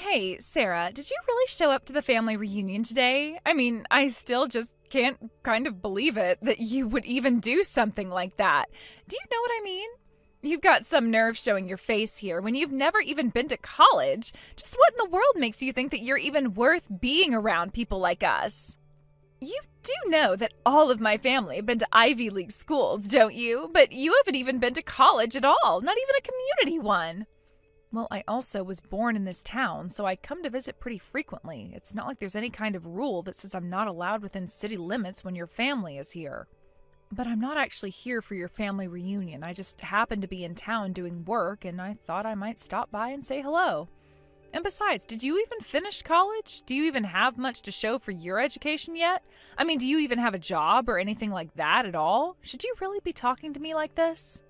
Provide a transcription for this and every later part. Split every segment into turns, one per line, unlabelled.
Hey, Sarah, did you really show up to the family reunion today? I mean, I still just can't kind of believe it that you would even do something like that. Do you know what I mean? You've got some nerve showing your face here when you've never even been to college. Just what in the world makes you think that you're even worth being around people like us? You do know that all of my family have been to Ivy League schools, don't you? But you haven't even been to college at all, not even a community one. Well, I also was born in this town, so I come to visit pretty frequently. It's not like there's any kind of rule that says I'm not allowed within city limits when your family is here. But I'm not actually here for your family reunion. I just happened to be in town doing work, and I thought I might stop by and say hello. And besides, did you even finish college? Do you even have much to show for your education yet? I mean, do you even have a job or anything like that at all? Should you really be talking to me like this?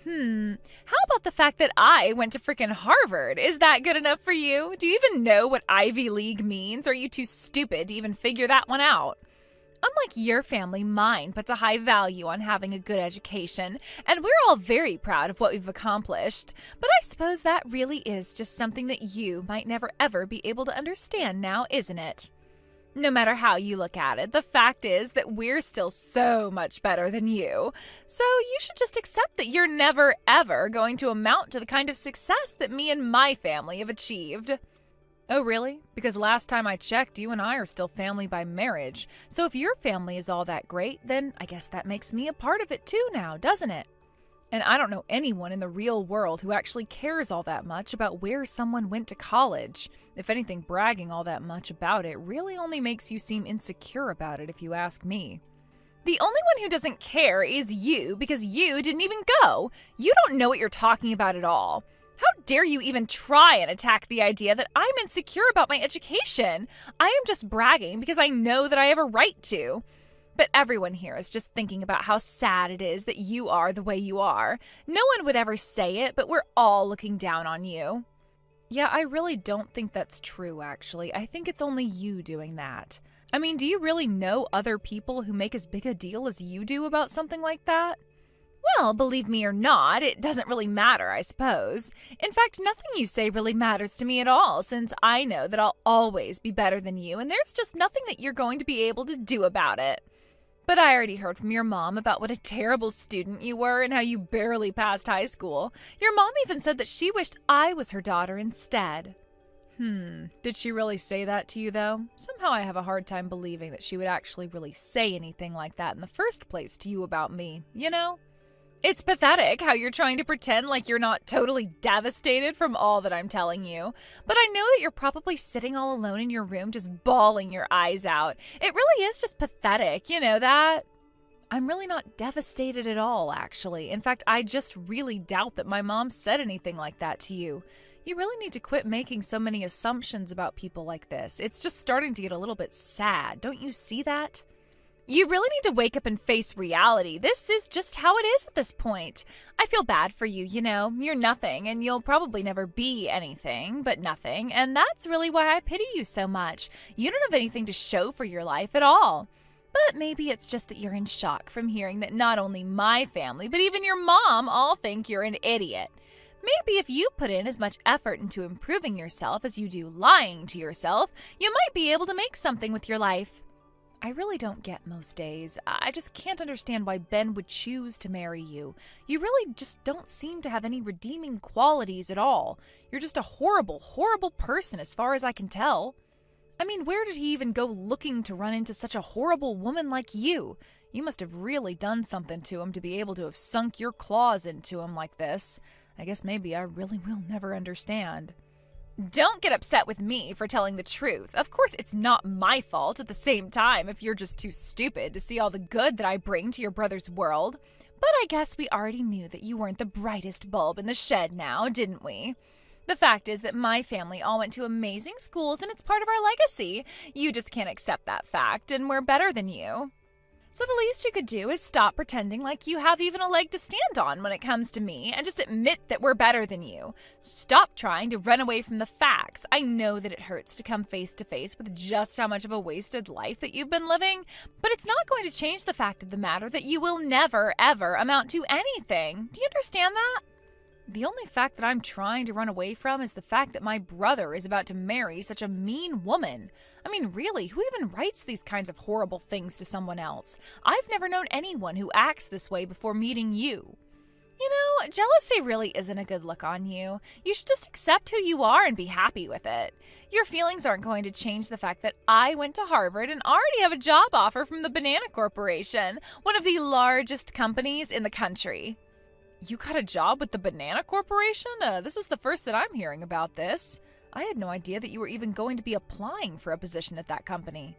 How about the fact that I went to frickin' Harvard? Is that good enough for you? Do you even know what Ivy League means? Or are you too stupid to even figure that one out? Unlike your family, mine puts a high value on having a good education, and we're all very proud of what we've accomplished. But I suppose that really is just something that you might never ever be able to understand now, isn't it? No matter how you look at it, the fact is that we're still so much better than you. So you should just accept that you're never, ever going to amount to the kind of success that me and my family have achieved. Oh, really? Because last time I checked, you and I are still family by marriage. So if your family is all that great, then I guess that makes me a part of it too now, doesn't it? And I don't know anyone in the real world who actually cares all that much about where someone went to college. If anything, bragging all that much about it really only makes you seem insecure about it, if you ask me. The only one who doesn't care is you, because you didn't even go. You don't know what you're talking about at all. How dare you even try and attack the idea that I'm insecure about my education? I am just bragging because I know that I have a right to. But everyone here is just thinking about how sad it is that you are the way you are. No one would ever say it, but we're all looking down on you. Yeah, I really don't think that's true, actually. I think it's only you doing that. I mean, do you really know other people who make as big a deal as you do about something like that? Well, believe me or not, it doesn't really matter, I suppose. In fact, nothing you say really matters to me at all, since I know that I'll always be better than you, and there's just nothing that you're going to be able to do about it. But I already heard from your mom about what a terrible student you were and how you barely passed high school. Your mom even said that she wished I was her daughter instead. Did she really say that to you, though? Somehow I have a hard time believing that she would actually really say anything like that in the first place to you about me, you know? It's pathetic how you're trying to pretend like you're not totally devastated from all that I'm telling you. But I know that you're probably sitting all alone in your room just bawling your eyes out. It really is just pathetic, you know that? I'm really not devastated at all, actually. In fact, I just really doubt that my mom said anything like that to you. You really need to quit making so many assumptions about people like this. It's just starting to get a little bit sad. Don't you see that? You really need to wake up and face reality. This is just how it is at this point. I feel bad for you, you know. You're nothing, and you'll probably never be anything but nothing, and that's really why I pity you so much. You don't have anything to show for your life at all. But maybe it's just that you're in shock from hearing that not only my family, but even your mom all think you're an idiot. Maybe if you put in as much effort into improving yourself as you do lying to yourself, you might be able to make something with your life. I really don't get most days. I just can't understand why Ben would choose to marry you. You really just don't seem to have any redeeming qualities at all. You're just a horrible, horrible person as far as I can tell. I mean, where did he even go looking to run into such a horrible woman like you? You must have really done something to him to be able to have sunk your claws into him like this. I guess maybe I really will never understand. Don't get upset with me for telling the truth. Of course, it's not my fault at the same time if you're just too stupid to see all the good that I bring to your brother's world. But I guess we already knew that you weren't the brightest bulb in the shed now, didn't we? The fact is that my family all went to amazing schools and it's part of our legacy. You just can't accept that fact, and we're better than you. So the least you could do is stop pretending like you have even a leg to stand on when it comes to me and just admit that we're better than you. Stop trying to run away from the facts. I know that it hurts to come face to face with just how much of a wasted life that you've been living, but it's not going to change the fact of the matter that you will never, ever amount to anything. Do you understand that? The only fact that I'm trying to run away from is the fact that my brother is about to marry such a mean woman. I mean, really, who even writes these kinds of horrible things to someone else? I've never known anyone who acts this way before meeting you. You know, jealousy really isn't a good look on you. You should just accept who you are and be happy with it. Your feelings aren't going to change the fact that I went to Harvard and already have a job offer from the Banana Corporation, one of the largest companies in the country. You got a job with the Banana Corporation? This is the first that I'm hearing about this. I had no idea that you were even going to be applying for a position at that company.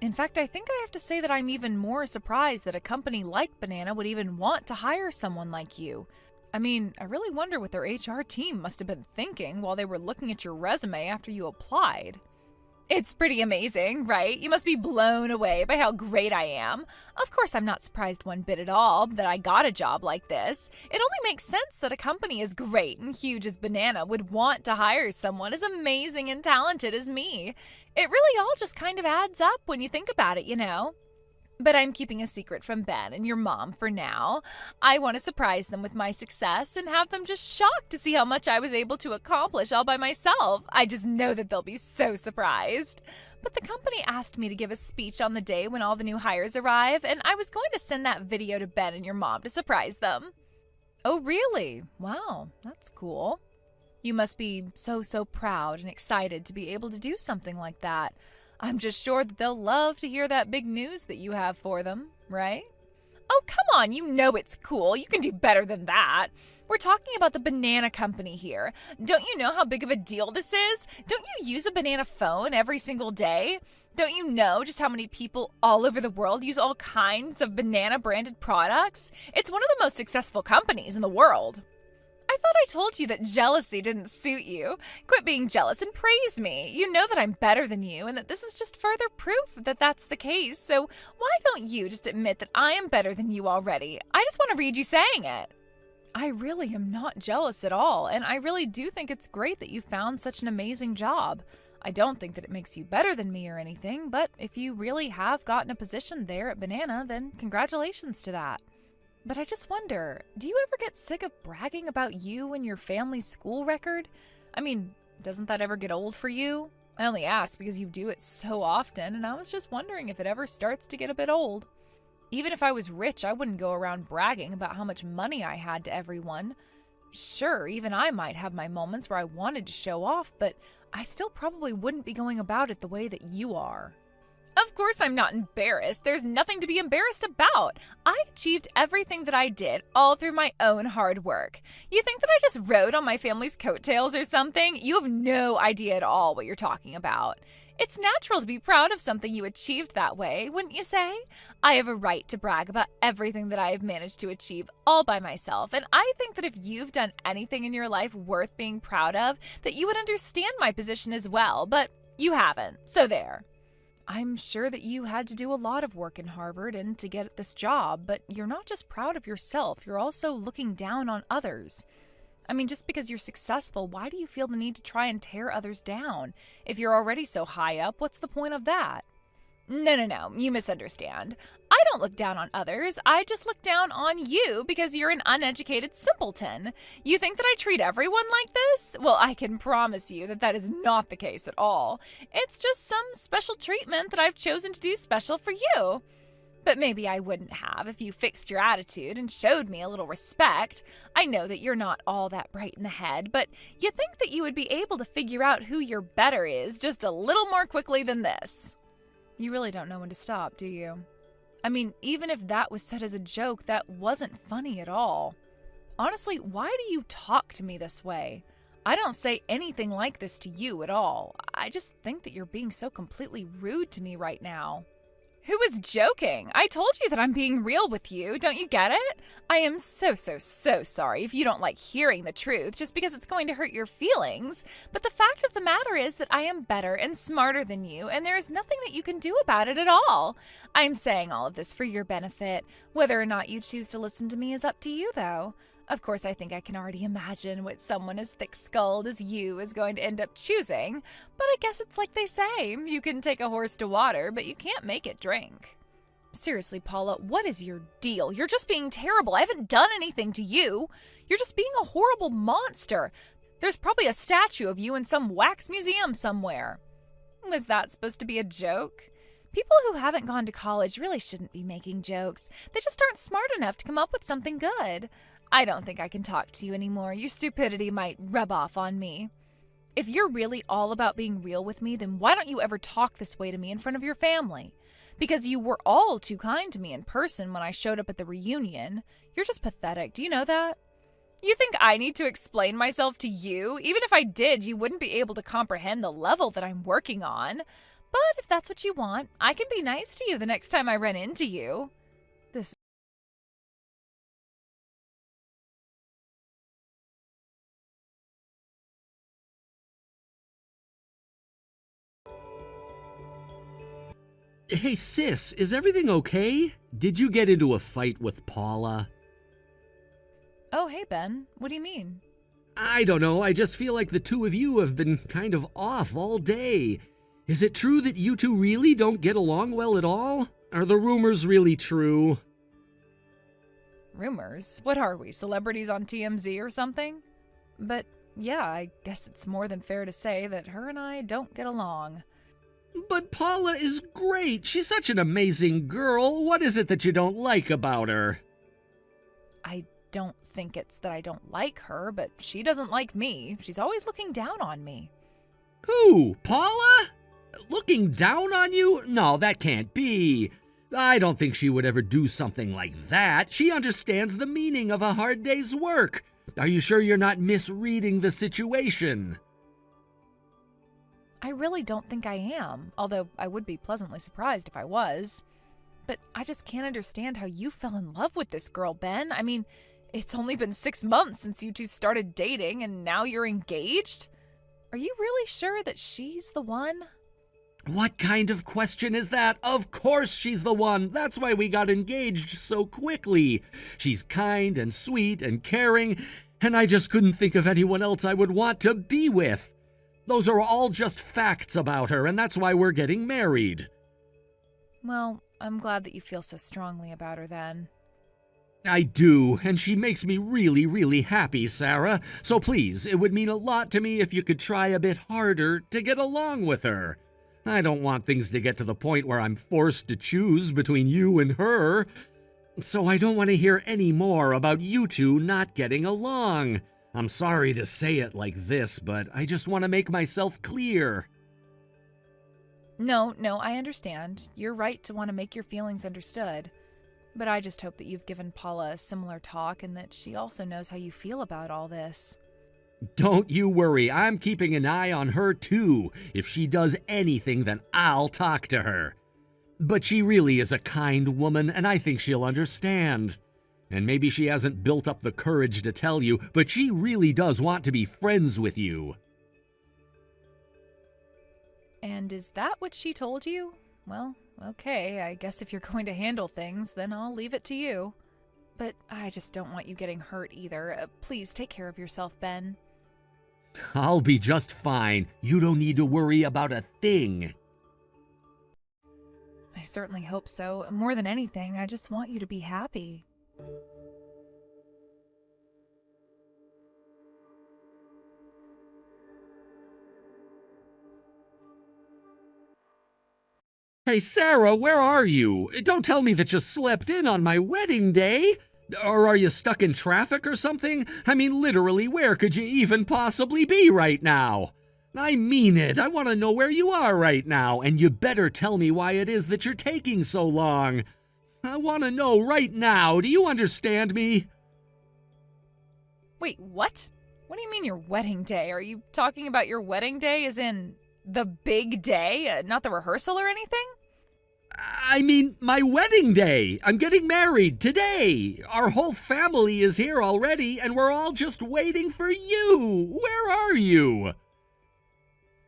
In fact, I think I have to say that I'm even more surprised that a company like Banana would even want to hire someone like you. I mean, I really wonder what their HR team must have been thinking while they were looking at your resume after you applied. It's pretty amazing, right? You must be blown away by how great I am. Of course, I'm not surprised one bit at all that I got a job like this. It only makes sense that a company as great and huge as Banana would want to hire someone as amazing and talented as me. It really all just kind of adds up when you think about it, you know? But I'm keeping a secret from Ben and your mom for now. I want to surprise them with my success and have them just shocked to see how much I was able to accomplish all by myself. I just know that they'll be so surprised. But the company asked me to give a speech on the day when all the new hires arrive, and I was going to send that video to Ben and your mom to surprise them. Oh, really? Wow, that's cool. You must be so proud and excited to be able to do something like that. I'm just sure that they'll love to hear that big news that you have for them, right? Oh, come on, you know it's cool. You can do better than that. We're talking about the Banana Company here. Don't you know how big of a deal this is? Don't you use a banana phone every single day? Don't you know just how many people all over the world use all kinds of banana-branded products? It's one of the most successful companies in the world. I thought I told you that jealousy didn't suit you. Quit being jealous and praise me. You know that I'm better than you and that this is just further proof that that's the case. So why don't you just admit that I am better than you already? I just want to read you saying it. I really am not jealous at all, and I really do think it's great that you found such an amazing job. I don't think that it makes you better than me or anything, but if you really have gotten a position there at Banana, then congratulations to that. But I just wonder, do you ever get sick of bragging about you and your family's school record? I mean, doesn't that ever get old for you? I only ask because you do it so often, and I was just wondering if it ever starts to get a bit old. Even if I was rich, I wouldn't go around bragging about how much money I had to everyone. Sure, even I might have my moments where I wanted to show off, but I still probably wouldn't be going about it the way that you are. Of course I'm not embarrassed. There's nothing to be embarrassed about. I achieved everything that I did all through my own hard work. You think that I just rode on my family's coattails or something? You have no idea at all what you're talking about. It's natural to be proud of something you achieved that way, wouldn't you say? I have a right to brag about everything that I have managed to achieve all by myself, and I think that if you've done anything in your life worth being proud of, that you would understand my position as well, but you haven't, so there. I'm sure that you had to do a lot of work in Harvard and to get this job, but you're not just proud of yourself, you're also looking down on others. I mean, just because you're successful, why do you feel the need to try and tear others down? If you're already so high up, what's the point of that? No, you misunderstand. I don't look down on others. I just look down on you because you're an uneducated simpleton. You think that I treat everyone like this? Well, I can promise you that that is not the case at all. It's just some special treatment that I've chosen to do special for you. But maybe I wouldn't have if you fixed your attitude and showed me a little respect. I know that you're not all that bright in the head, but you think that you would be able to figure out who your better is just a little more quickly than this. You really don't know when to stop, do you? I mean, even if that was said as a joke, that wasn't funny at all. Honestly, why do you talk to me this way? I don't say anything like this to you at all. I just think that you're being so completely rude to me right now. Who was joking? I told you that I'm being real with you. Don't you get it? I am so sorry if you don't like hearing the truth just because it's going to hurt your feelings. But the fact of the matter is that I am better and smarter than you, and there is nothing that you can do about it at all. I'm saying all of this for your benefit. Whether or not you choose to listen to me is up to you, though. Of course, I think I can already imagine what someone as thick-skulled as you is going to end up choosing, but I guess it's like they say, you can take a horse to water, but you can't make it drink. Seriously, Paula, what is your deal? You're just being terrible. I haven't done anything to you. You're just being a horrible monster. There's probably a statue of you in some wax museum somewhere. Was that supposed to be a joke? People who haven't gone to college really shouldn't be making jokes. They just aren't smart enough to come up with something good. I don't think I can talk to you anymore. Your stupidity might rub off on me. If you're really all about being real with me, then why don't you ever talk this way to me in front of your family? Because you were all too kind to me in person when I showed up at the reunion. You're just pathetic. Do you know that? You think I need to explain myself to you? Even if I did, you wouldn't be able to comprehend the level that I'm working on. But if that's what you want, I can be nice to you the next time I run into you. This
Hey sis, is everything okay? Did you get into a fight with Paula?
Oh, hey, Ben. What do you mean?
I don't know, I just feel like the two of you have been kind of off all day. Is it true that you two really don't get along well at all? Are the rumors really true?
Rumors? What are we, celebrities on TMZ or something? But yeah, I guess it's more than fair to say that her and I don't get along.
But Paula is great. She's such an amazing girl. What is it that you don't like about her?
I don't think it's that I don't like her, but she doesn't like me. She's always looking down on me.
Who? Paula? Looking down on you? No, that can't be. I don't think she would ever do something like that. She understands the meaning of a hard day's work. Are you sure you're not misreading the situation?
I really don't think I am, although I would be pleasantly surprised if I was. But I just can't understand how you fell in love with this girl, Ben. I mean, it's only been 6 months since you two started dating, and now you're engaged? Are you really sure that she's the one?
What kind of question is that? Of course she's the one. That's why we got engaged so quickly. She's kind and sweet and caring, and I just couldn't think of anyone else I would want to be with. Those are all just facts about her, and that's why we're getting married.
Well, I'm glad that you feel so strongly about her then.
I do, and she makes me really, really happy, Sarah. So please, it would mean a lot to me if you could try a bit harder to get along with her. I don't want things to get to the point where I'm forced to choose between you and her. So I don't want to hear any more about you two not getting along. I'm sorry to say it like this, but I just want to make myself clear.
No, I understand. You're right to want to make your feelings understood. But I just hope that you've given Paula a similar talk and that she also knows how you feel about all this.
Don't you worry, I'm keeping an eye on her too. If she does anything, then I'll talk to her. But she really is a kind woman, and I think she'll understand. And maybe she hasn't built up the courage to tell you, but she really does want to be friends with you.
And is that what she told you? Well, okay, I guess if you're going to handle things, then I'll leave it to you. But I just don't want you getting hurt either. Please take care of yourself, Ben.
I'll be just fine. You don't need to worry about a thing.
I certainly hope so. More than anything, I just want you to be happy.
Hey, Sarah, where are you? Don't tell me that you slept in on my wedding day. Or are you stuck in traffic or something? I mean, literally, where could you even possibly be right now? I mean it. I want to know where you are right now, and you better tell me why it is that you're taking so long. I want to know right now. Do you understand me?
Wait, what? What do you mean your wedding day? Are you talking about your wedding day as in the big day, not the rehearsal or anything?
I mean, my wedding day. I'm getting married today. Our whole family is here already, and we're all just waiting for you. Where are you?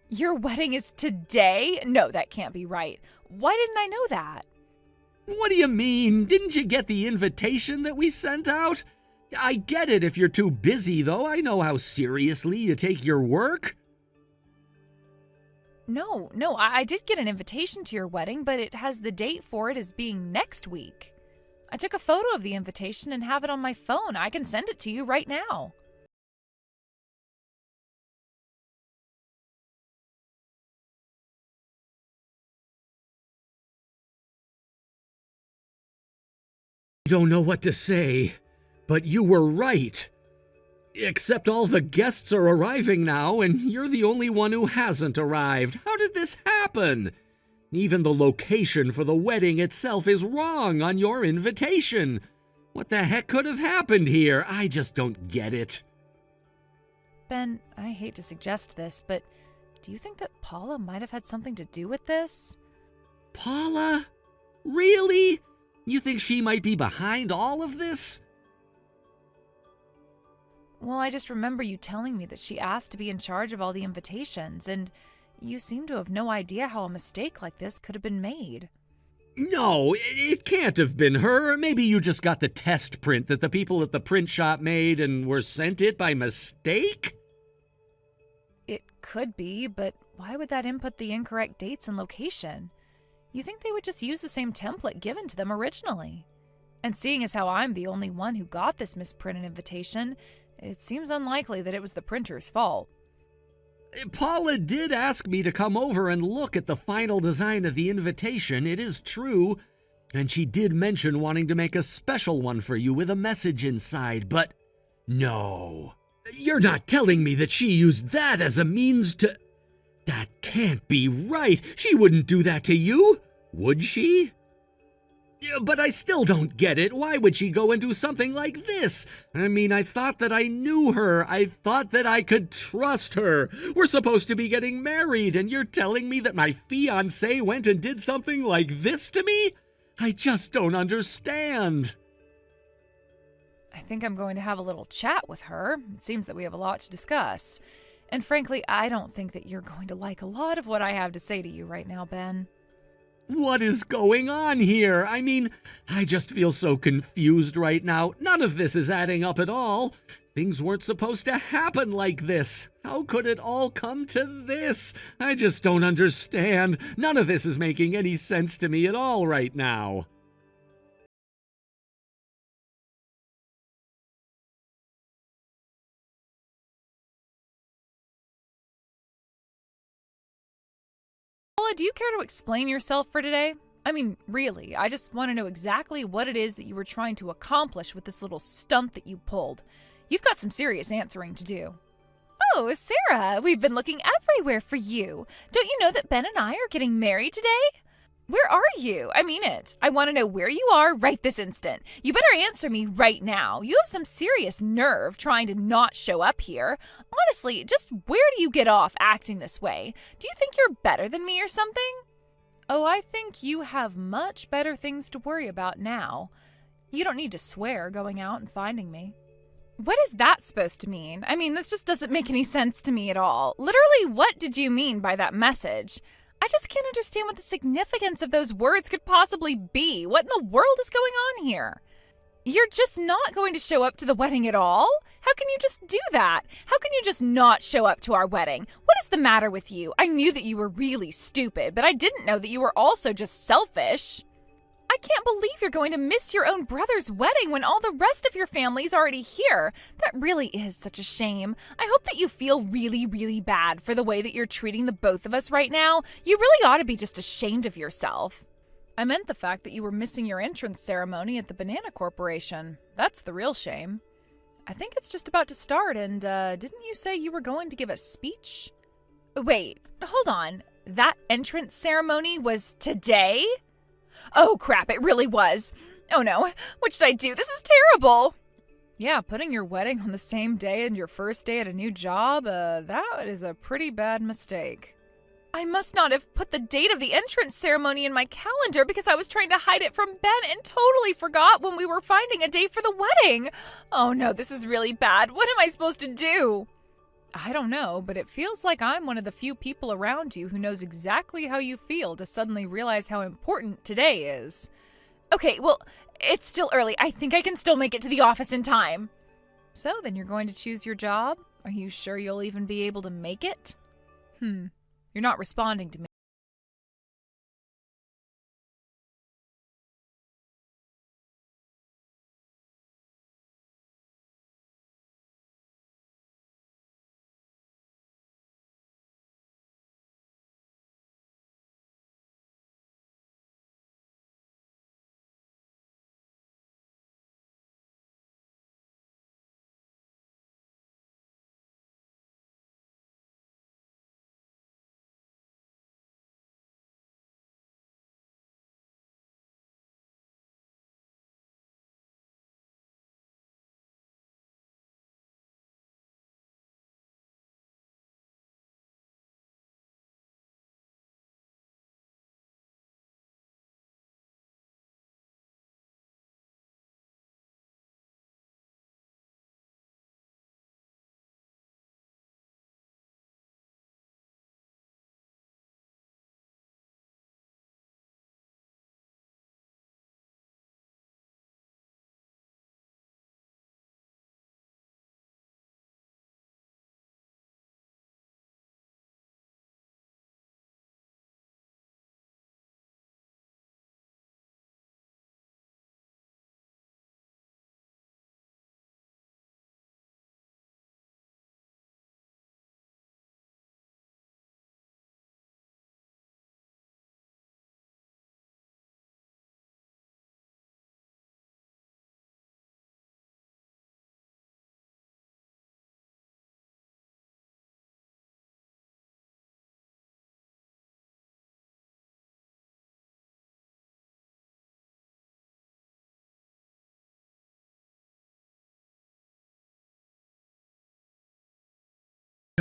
Your wedding is today? No, that can't be right. Why didn't I know that?
What do you mean? Didn't you get the invitation that we sent out? I get it if you're too busy, though. I know how seriously you take your work.
No, I did get an invitation to your wedding, but it has the date for it as being next week. I took a photo of the invitation and have it on my phone. I can send it to you right now.
I don't know what to say, but you were right. Except all the guests are arriving now, and you're the only one who hasn't arrived. How did this happen? Even the location for the wedding itself is wrong on your invitation. What the heck could have happened here? I just don't get it.
Ben, I hate to suggest this, but do you think that Paula might have had something to do with this?
Paula? Really? You think she might be behind all of this?
Well, I just remember you telling me that she asked to be in charge of all the invitations, and you seem to have no idea how a mistake like this could have been made.
No, it can't have been her. Maybe you just got the test print that the people at the print shop made and were sent it by mistake?
It could be, but why would that input the incorrect dates and location? You think they would just use the same template given to them originally? And seeing as how I'm the only one who got this misprinted invitation, it seems unlikely that it was the printer's fault.
Paula did ask me to come over and look at the final design of the invitation, it is true. And she did mention wanting to make a special one for you with a message inside, but no. You're not telling me that she used that as a means to... That can't be right. She wouldn't do that to you, would she? But I still don't get it. Why would she go and do something like this? I mean, I thought that I knew her. I thought that I could trust her. We're supposed to be getting married, and you're telling me that my fiancé went and did something like this to me? I just don't understand.
I think I'm going to have a little chat with her. It seems that we have a lot to discuss. And frankly, I don't think that you're going to like a lot of what I have to say to you right now, Ben.
What is going on here? I mean, I just feel so confused right now. None of this is adding up at all. Things weren't supposed to happen like this. How could it all come to this? I just don't understand. None of this is making any sense to me at all right now.
Paula, do you care to explain yourself for today? I mean, really, I just want to know exactly what it is that you were trying to accomplish with this little stunt that you pulled. You've got some serious answering to do. Oh, Sarah, we've been looking everywhere for you. Don't you know that Ben and I are getting married today? Where are you? I mean it. I want to know where you are right this instant. You better answer me right now. You have some serious nerve trying to not show up here. Honestly, just where do you get off acting this way? Do you think you're better than me or something? Oh, I think you have much better things to worry about now. You don't need to swear going out and finding me. What is that supposed to mean? I mean, this just doesn't make any sense to me at all. Literally, what did you mean by that message? I just can't understand what the significance of those words could possibly be. What in the world is going on here? You're just not going to show up to the wedding at all? How can you just do that? How can you just not show up to our wedding? What is the matter with you? I knew that you were really stupid, but I didn't know that you were also just selfish. I can't believe you're going to miss your own brother's wedding when all the rest of your family's already here. That really is such a shame. I hope that you feel really, really bad for the way that you're treating the both of us right now. You really ought to be just ashamed of yourself. I meant the fact that you were missing your entrance ceremony at the Banana Corporation. That's the real shame. I think it's just about to start, and didn't you say you were going to give a speech? Wait, hold on. That entrance ceremony was today? Oh crap, it really was. Oh no, what should I do? This is terrible. Yeah, putting your wedding on the same day and your first day at a new job, that is a pretty bad mistake. I must not have put the date of the entrance ceremony in my calendar because I was trying to hide it from Ben and totally forgot when we were finding a date for the wedding. Oh no, this is really bad. What am I supposed to do? I don't know, but it feels like I'm one of the few people around you who knows exactly how you feel to suddenly realize how important today is. Okay, well, it's still early. I think I can still make it to the office in time. So then you're going to choose your job? Are you sure you'll even be able to make it? You're not responding to me.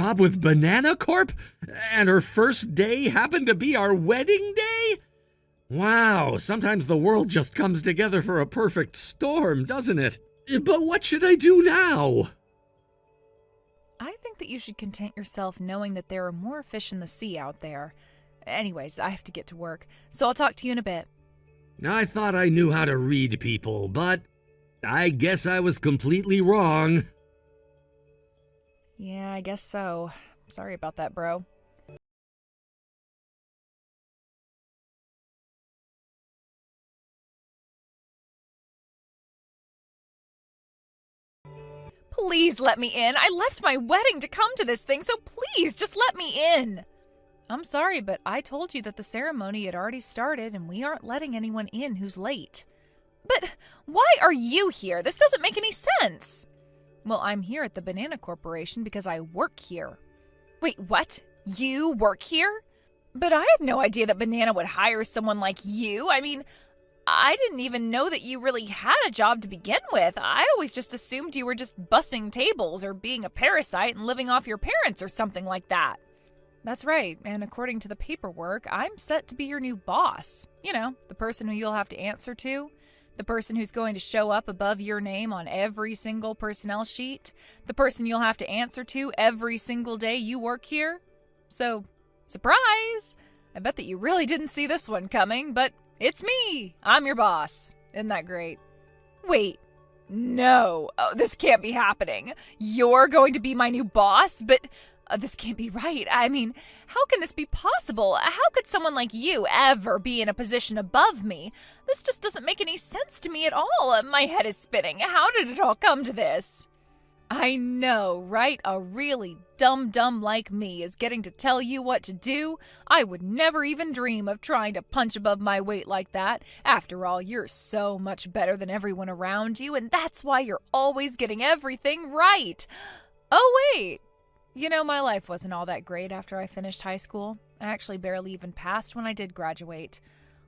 job with Banana Corp? And her first day happened to be our wedding day? Wow, sometimes the world just comes together for a perfect storm, doesn't it? But what should I do now?
I think that you should content yourself knowing that there are more fish in the sea out there. Anyways, I have to get to work, so I'll talk to you in a bit.
I thought I knew how to read people, but I guess I was completely wrong.
Yeah, I guess so. Sorry about that, bro. Please let me in. I left my wedding to come to this thing, so please just let me in. I'm sorry, but I told you that the ceremony had already started and we aren't letting anyone in who's late. But why are you here? This doesn't make any sense. Well, I'm here at the Banana Corporation because I work here. Wait, what? You work here? But I had no idea that Banana would hire someone like you. I mean, I didn't even know that you really had a job to begin with. I always just assumed you were just bussing tables or being a parasite and living off your parents or something like that. That's right, and according to the paperwork, I'm set to be your new boss. You know, the person who you'll have to answer to. The person who's going to show up above your name on every single personnel sheet. The person you'll have to answer to every single day you work here. So, surprise! I bet that you really didn't see this one coming, but it's me. I'm your boss. Isn't that great? Wait, no. Oh, this can't be happening. You're going to be my new boss, but this can't be right. I mean, how can this be possible? How could someone like you ever be in a position above me? This just doesn't make any sense to me at all. My head is spinning. How did it all come to this? I know, right? A really dumb like me is getting to tell you what to do. I would never even dream of trying to punch above my weight like that. After all, you're so much better than everyone around you, and that's why you're always getting everything right. Oh, wait. You know, my life wasn't all that great after I finished high school. I actually barely even passed when I did graduate.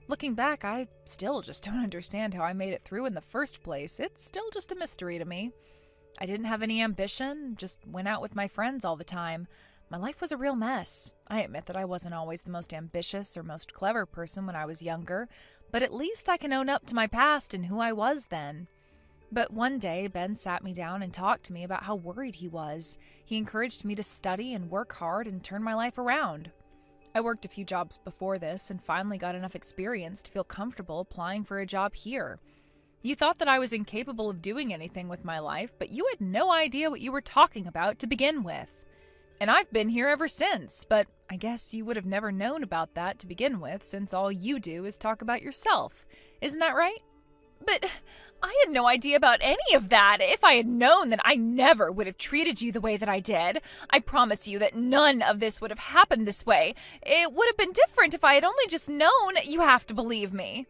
Looking back, I still just don't understand how I made it through in the first place. It's still just a mystery to me. I didn't have any ambition, just went out with my friends all the time. My life was a real mess. I admit that I wasn't always the most ambitious or most clever person when I was younger, but at least I can own up to my past and who I was then. But one day, Ben sat me down and talked to me about how worried he was. He encouraged me to study and work hard and turn my life around. I worked a few jobs before this and finally got enough experience to feel comfortable applying for a job here. You thought that I was incapable of doing anything with my life, but you had no idea what you were talking about to begin with. And I've been here ever since, but I guess you would have never known about that to begin with, since all you do is talk about yourself. Isn't that right? But I had no idea about any of that. If I had known, then I never would have treated you the way that I did. I promise you that none of this would have happened this way. It would have been different if I had only just known. You have to believe me.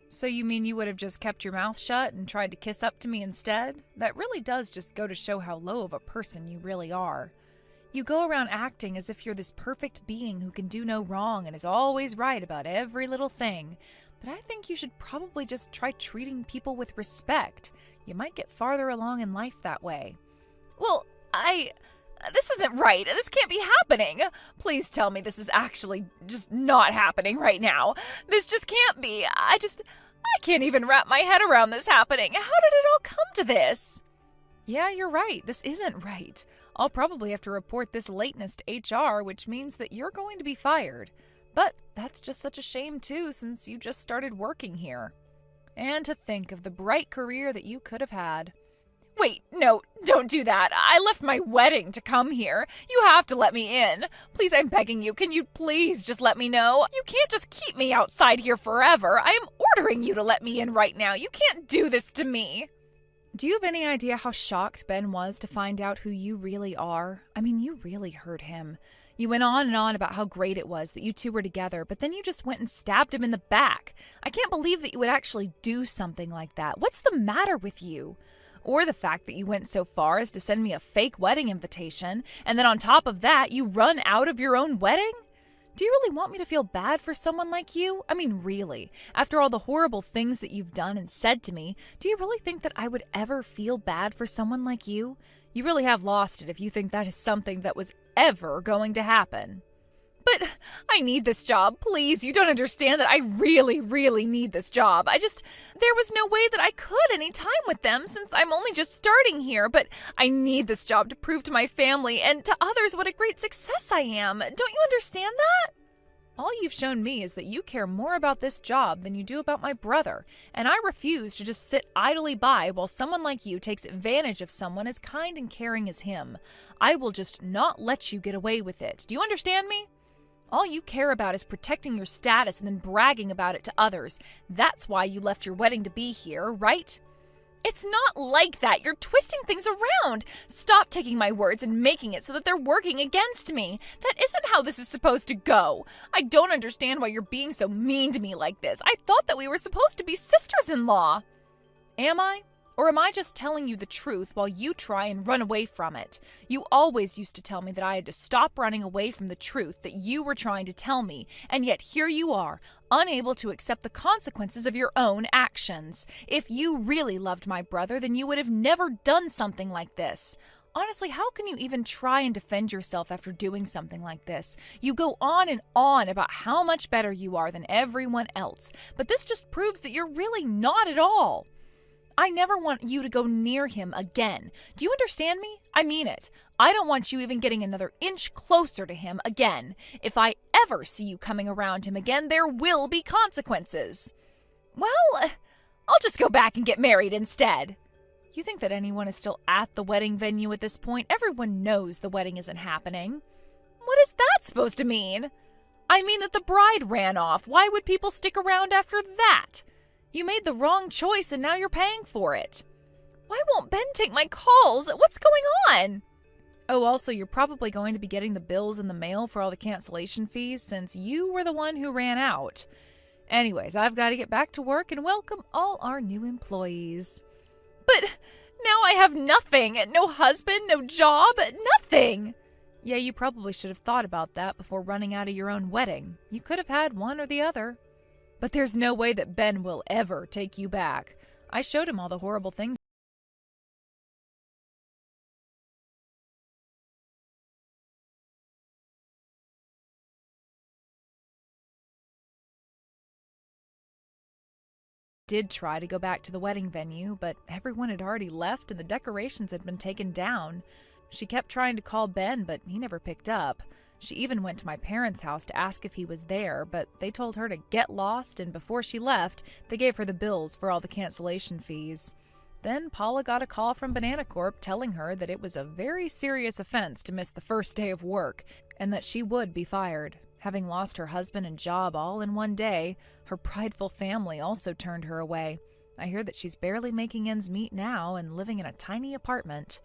So you mean you would have just kept your mouth shut and tried to kiss up to me instead? That really does just go to show how low of a person you really are. You go around acting as if you're this perfect being who can do no wrong and is always right about every little thing. But I think you should probably just try treating people with respect. You might get farther along in life that way. Well, this isn't right. This can't be happening. Please tell me this is actually just not happening right now. This just can't be. I can't even wrap my head around this happening. How did it all come to this? Yeah, you're right. This isn't right. I'll probably have to report this lateness to HR, which means that you're going to be fired. But that's just such a shame too, since you just started working here. And to think of the bright career that you could have had. Wait, no, don't do that. I left my wedding to come here. You have to let me in. Please, I'm begging you. Can you please just let me know? You can't just keep me outside here forever. I am ordering you to let me in right now. You can't do this to me. Do you have any idea how shocked Ben was to find out who you really are? I mean, you really hurt him. You went on and on about how great it was that you two were together, but then you just went and stabbed him in the back. I can't believe that you would actually do something like that. What's the matter with you? Or the fact that you went so far as to send me a fake wedding invitation, and then on top of that, you run out of your own wedding? Do you really want me to feel bad for someone like you? I mean, really, after all the horrible things that you've done and said to me, do you really think that I would ever feel bad for someone like you? You really have lost it if you think that is something that was ever going to happen. But I need this job, please. You don't understand that I really, really need this job. There was no way that I could any time with them since I'm only just starting here, but I need this job to prove to my family and to others what a great success I am. Don't you understand that? All you've shown me is that you care more about this job than you do about my brother, and I refuse to just sit idly by while someone like you takes advantage of someone as kind and caring as him. I will just not let you get away with it. Do you understand me? All you care about is protecting your status and then bragging about it to others. That's why you left your wedding to be here, right? It's not like that. You're twisting things around. Stop taking my words and making it so that they're working against me. That isn't how this is supposed to go. I don't understand why you're being so mean to me like this. I thought that we were supposed to be sisters-in-law. Am I? Or am I just telling you the truth while you try and run away from it? You always used to tell me that I had to stop running away from the truth that you were trying to tell me, and yet here you are, unable to accept the consequences of your own actions. If you really loved my brother, then you would have never done something like this. Honestly, how can you even try and defend yourself after doing something like this? You go on and on about how much better you are than everyone else, but this just proves that you're really not at all. I never want you to go near him again. Do you understand me? I mean it. I don't want you even getting another inch closer to him again. If I ever see you coming around him again, there will be consequences. Well, I'll just go back and get married instead. You think that anyone is still at the wedding venue at this point? Everyone knows the wedding isn't happening. What is that supposed to mean? I mean that the bride ran off. Why would people stick around after that? You made the wrong choice and now you're paying for it. Why won't Ben take my calls? What's going on? Oh, also, you're probably going to be getting the bills in the mail for all the cancellation fees since you were the one who ran out. Anyways, I've got to get back to work and welcome all our new employees. But now I have nothing. No husband, no job, nothing. Yeah, you probably should have thought about that before running out of your own wedding. You could have had one or the other. But there's no way that Ben will ever take you back. I showed him all the horrible things did try to go back to the wedding venue, but everyone had already left and the decorations had been taken down. She kept trying to call Ben, but he never picked up. She even went to my parents' house to ask if he was there, but they told her to get lost, and before she left, they gave her the bills for all the cancellation fees. Then Paula got a call from Banana Corp telling her that it was a very serious offense to miss the first day of work, and that she would be fired. Having lost her husband and job all in one day, her prideful family also turned her away. I hear that she's barely making ends meet now and living in a tiny apartment.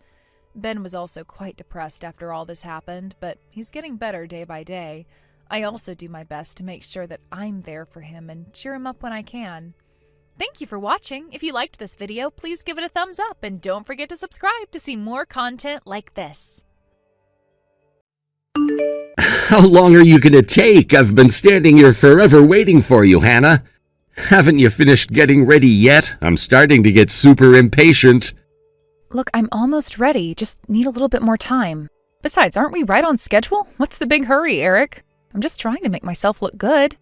Ben was also quite depressed after all this happened, but he's getting better day by day. I also do my best to make sure that I'm there for him and cheer him up when I can. Thank you for watching. If you liked this video, please give it a thumbs up and don't forget to subscribe to see more content like this.
How long are you going to take? I've been standing here forever waiting for you, Hannah. Haven't you finished getting ready yet? I'm starting to get super impatient.
Look, I'm almost ready. Just need a little bit more time. Besides, aren't we right on schedule? What's the big hurry, Eric? I'm just trying to make myself look good.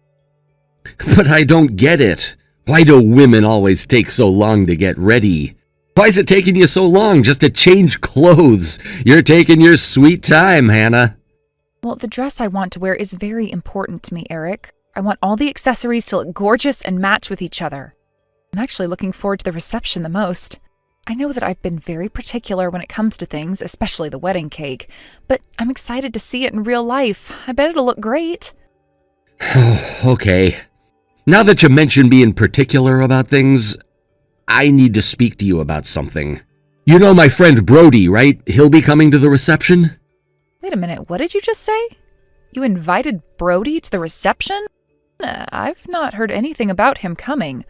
But I don't get it. Why do women always take so long to get ready? Why is it taking you so long just to change clothes? You're taking your sweet time, Hannah.
Well, the dress I want to wear is very important to me, Eric. I want all the accessories to look gorgeous and match with each other. I'm actually looking forward to the reception the most. I know that I've been very particular when it comes to things, especially the wedding cake, but I'm excited to see it in real life. I bet it'll look great.
Okay. Now that you mentioned being particular about things, I need to speak to you about something. You know my friend Brody, right? He'll be coming to the reception?
Wait a minute, what did you just say? You invited Brody to the reception? I've not heard anything about him coming.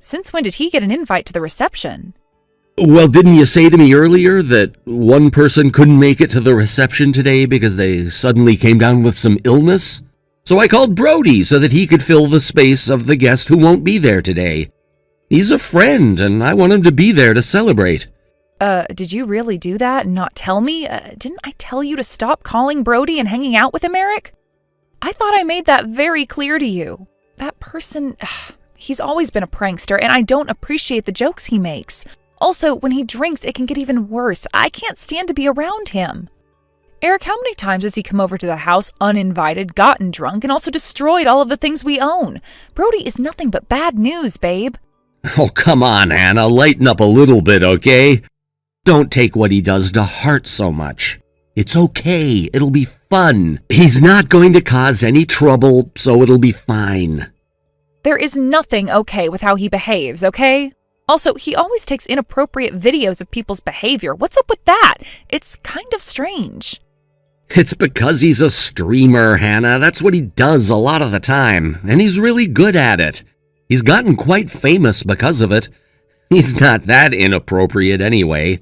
Since when did he get an invite to the reception?
Well, didn't you say to me earlier that one person couldn't make it to the reception today because they suddenly came down with some illness? So I called Brody so that he could fill the space of the guest who won't be there today. He's a friend, and I want him to be there to celebrate.
Did you really do that and not tell me? Didn't I tell you to stop calling Brody and hanging out with him, Eric? I thought I made that very clear to you. That person, he's always been a prankster, and I don't appreciate the jokes he makes. Also, when he drinks, it can get even worse. I can't stand to be around him. Eric, how many times has he come over to the house uninvited, gotten drunk, and also destroyed all of the things we own? Brody is nothing but bad news, babe.
Oh, come on, Hannah. Lighten up a little bit, okay? Don't take what he does to heart so much. It's okay. It'll be fun. He's not going to cause any trouble, so it'll be fine.
There is nothing okay with how he behaves, okay? Also, he always takes inappropriate videos of people's behavior. What's up with that? It's kind of strange.
It's because he's a streamer, Hannah. That's what he does a lot of the time, and he's really good at it. He's gotten quite famous because of it. He's not that inappropriate anyway.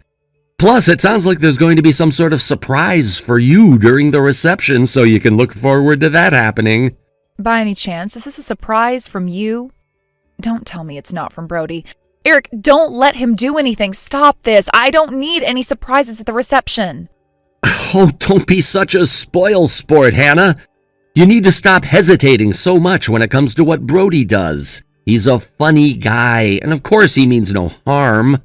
Plus, it sounds like there's going to be some sort of surprise for you during the reception, so you can look forward to that happening.
By any chance, is this a surprise from you? Don't tell me it's not from Brody. Eric, don't let him do anything. Stop this. I don't need any surprises at the reception.
Oh, don't be such a spoil sport, Hannah. You need to stop hesitating so much when it comes to what Brody does. He's a funny guy, and of course he means no harm.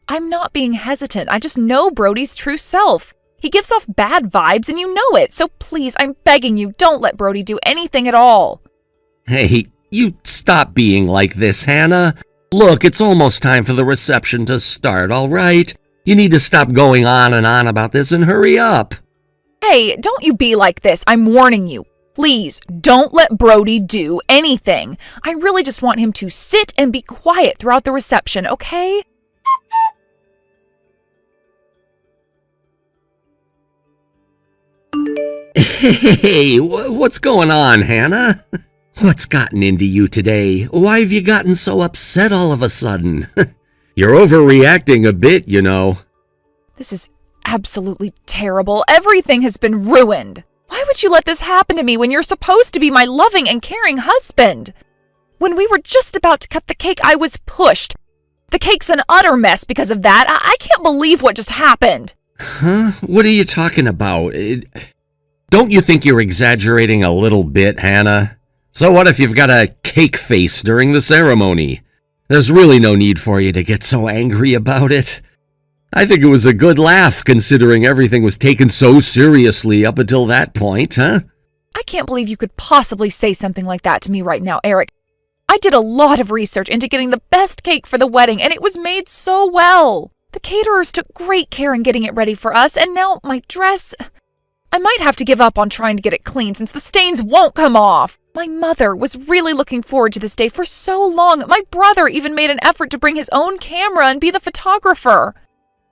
I'm not being hesitant. I just know Brody's true self. He gives off bad vibes and you know it. So please, I'm begging you, don't let Brody do anything at all.
Hey, you stop being like this, Hannah. Look, it's almost time for the reception to start, all right? You need to stop going on and on about this and hurry up.
Hey, don't you be like this. I'm warning you. Please, don't let Brody do anything. I really just want him to sit and be quiet throughout the reception, okay?
Hey, what's going on, Hannah? What's gotten into you today? Why have you gotten so upset all of a sudden? You're overreacting a bit, you know.
This is absolutely terrible. Everything has been ruined. Why would you let this happen to me when you're supposed to be my loving and caring husband? When we were just about to cut the cake, I was pushed. The cake's an utter mess because of that. I can't believe what just happened.
Huh? What are you talking about? Don't you think you're exaggerating a little bit, Hannah? So what if you've got a cake face during the ceremony? There's really no need for you to get so angry about it. I think it was a good laugh considering everything was taken so seriously up until that point, huh?
I can't believe you could possibly say something like that to me right now, Eric. I did a lot of research into getting the best cake for the wedding, and it was made so well. The caterers took great care in getting it ready for us, and now my dress... I might have to give up on trying to get it clean since the stains won't come off. My mother was really looking forward to this day for so long. My brother even made an effort to bring his own camera and be the photographer.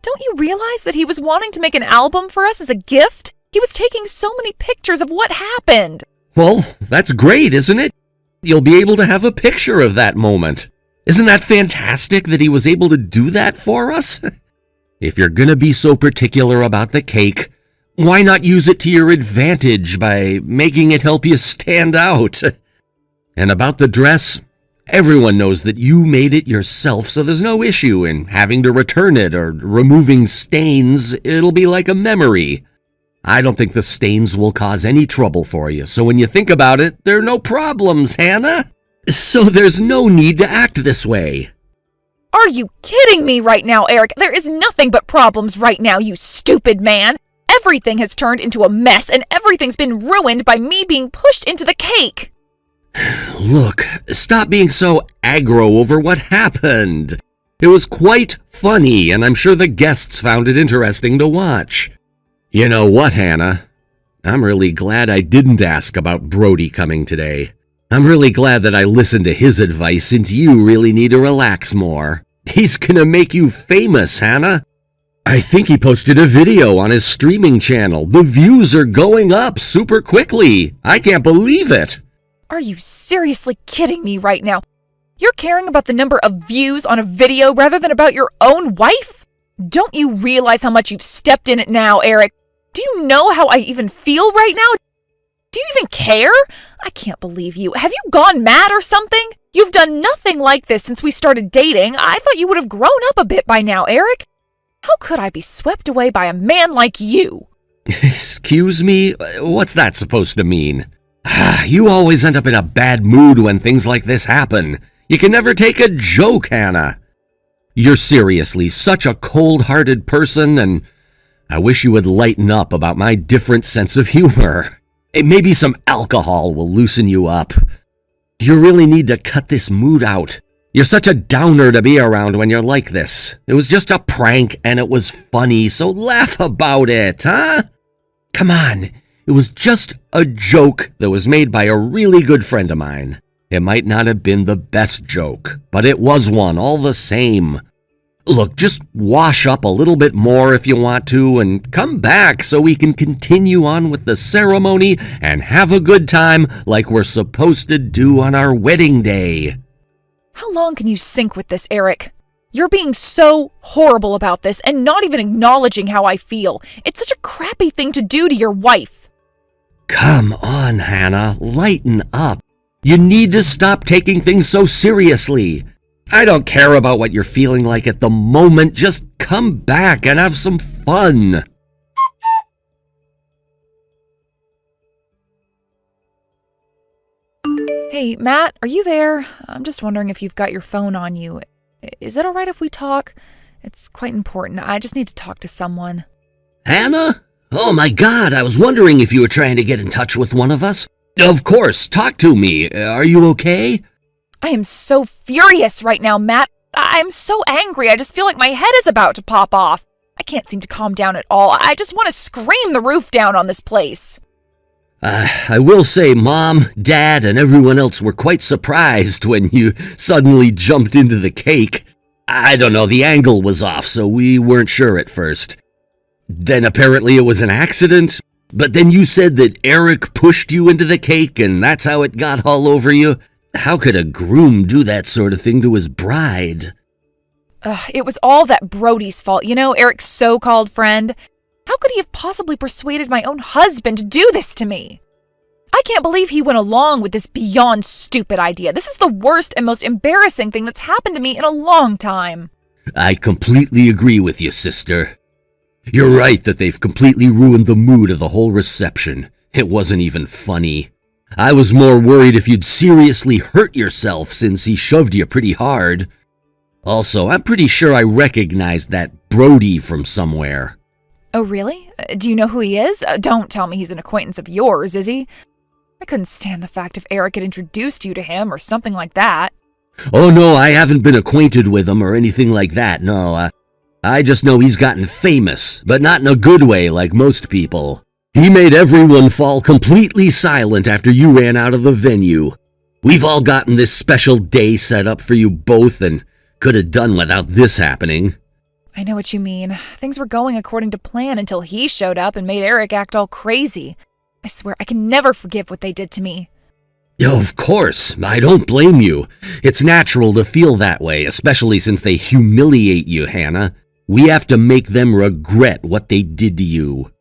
Don't you realize that he was wanting to make an album for us as a gift? He was taking so many pictures of what happened.
Well, that's great, isn't it? You'll be able to have a picture of that moment. Isn't that fantastic that he was able to do that for us? If you're gonna be so particular about the cake, why not use it to your advantage by making it help you stand out? And about the dress, everyone knows that you made it yourself, so there's no issue in having to return it or removing stains. It'll be like a memory. I don't think the stains will cause any trouble for you, so when you think about it, there are no problems, Hannah. So there's no need to act this way.
Are you kidding me right now, Eric? There is nothing but problems right now, you stupid man. Everything has turned into a mess, and everything's been ruined by me being pushed into the cake.
Look, stop being so aggro over what happened. It was quite funny, and I'm sure the guests found it interesting to watch. You know what, Hannah? I'm really glad I didn't ask about Brody coming today. I'm really glad that I listened to his advice since you really need to relax more. He's gonna make you famous, Hannah. I think he posted a video on his streaming channel. The views are going up super quickly. I can't believe it.
Are you seriously kidding me right now? You're caring about the number of views on a video rather than about your own wife? Don't you realize how much you've stepped in it now, Eric? Do you know how I even feel right now? Do you even care? I can't believe you. Have you gone mad or something? You've done nothing like this since we started dating. I thought you would have grown up a bit by now, Eric. How could I be swept away by a man like you?
Excuse me? What's that supposed to mean? You always end up in a bad mood when things like this happen. You can never take a joke, Hannah. You're seriously such a cold-hearted person, and I wish you would lighten up about my different sense of humor. Maybe some alcohol will loosen you up. You really need to cut this mood out. You're such a downer to be around when you're like this. It was just a prank, and it was funny, so laugh about it, huh? Come on, it was just a joke that was made by a really good friend of mine. It might not have been the best joke, but it was one all the same. Look, just wash up a little bit more if you want to, and come back so we can continue on with the ceremony and have a good time like we're supposed to do on our wedding day.
How long can you sink with this, Eric? You're being so horrible about this and not even acknowledging how I feel. It's such a crappy thing to do to your wife.
Come on, Hannah, lighten up. You need to stop taking things so seriously. I don't care about what you're feeling like at the moment. Just come back and have some fun.
Hey, Matt, are you there? I'm just wondering if you've got your phone on you. Is it all right if we talk? It's quite important. I just need to talk to someone.
Hannah? Oh my God, I was wondering if you were trying to get in touch with one of us. Of course, talk to me. Are you okay?
I am so furious right now, Matt. I'm so angry. I just feel like my head is about to pop off. I can't seem to calm down at all. I just want to scream the roof down on this place.
I will say Mom, Dad, and everyone else were quite surprised when you suddenly jumped into the cake. I don't know, the angle was off, so we weren't sure at first. Then apparently it was an accident, but then you said that Eric pushed you into the cake and that's how it got all over you. How could a groom do that sort of thing to his bride?
It was all that Brody's fault. You know, Eric's so-called friend. How could he have possibly persuaded my own husband to do this to me? I can't believe he went along with this beyond stupid idea. This is the worst and most embarrassing thing that's happened to me in a long time.
I completely agree with you, sister. You're right that they've completely ruined the mood of the whole reception. It wasn't even funny. I was more worried if you'd seriously hurt yourself since he shoved you pretty hard. Also, I'm pretty sure I recognized that Brody from somewhere.
Oh, really? Do you know who he is? Don't tell me he's an acquaintance of yours, is he? I couldn't stand the fact if Eric had introduced you to him or something like that.
Oh no, I haven't been acquainted with him or anything like that, no. I just know he's gotten famous, but not in a good way like most people. He made everyone fall completely silent after you ran out of the venue. We've all gotten this special day set up for you both and could have done without this happening.
I know what you mean. Things were going according to plan until he showed up and made Eric act all crazy. I swear I can never forgive what they did to me.
Of course, I don't blame you. It's natural to feel that way, especially since they humiliate you, Hannah. We have to make them regret what they did to you.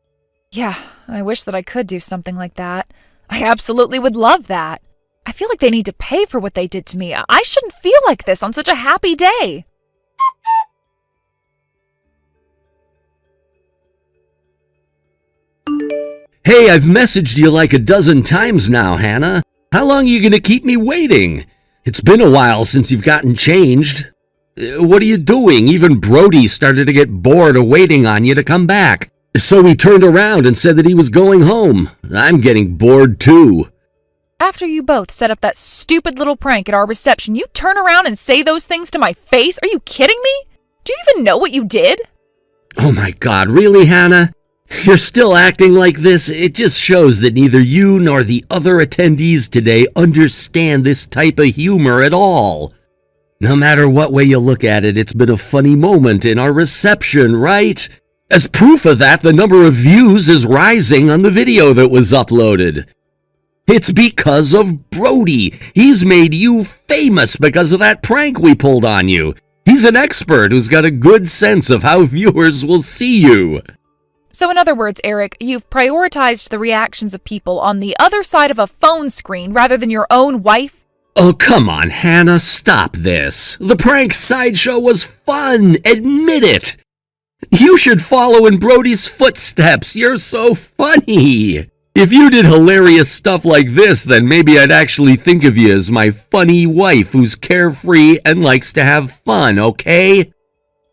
Yeah, I wish that I could do something like that. I absolutely would love that. I feel like they need to pay for what they did to me. I shouldn't feel like this on such a happy day.
Hey, I've messaged you like a dozen times now, Hannah. How long are you going to keep me waiting? It's been a while since you've gotten changed. What are you doing? Even Brody started to get bored of waiting on you to come back. So he turned around and said that he was going home. I'm getting bored too.
After you both set up that stupid little prank at our reception, you turn around and say those things to my face? Are you kidding me? Do you even know what you did?
Oh my God, really, Hannah? You're still acting like this? It just shows that neither you nor the other attendees today understand this type of humor at all. No matter what way you look at it, it's been a funny moment in our reception, right? As proof of that, the number of views is rising on the video that was uploaded. It's because of Brody. He's made you famous because of that prank we pulled on you. He's an expert who's got a good sense of how viewers will see you.
So in other words, Eric, you've prioritized the reactions of people on the other side of a phone screen rather than your own wife?
Oh, come on, Hannah, stop this. The prank sideshow was fun. Admit it. You should follow in Brody's footsteps. You're so funny. If you did hilarious stuff like this, then maybe I'd actually think of you as my funny wife who's carefree and likes to have fun, okay?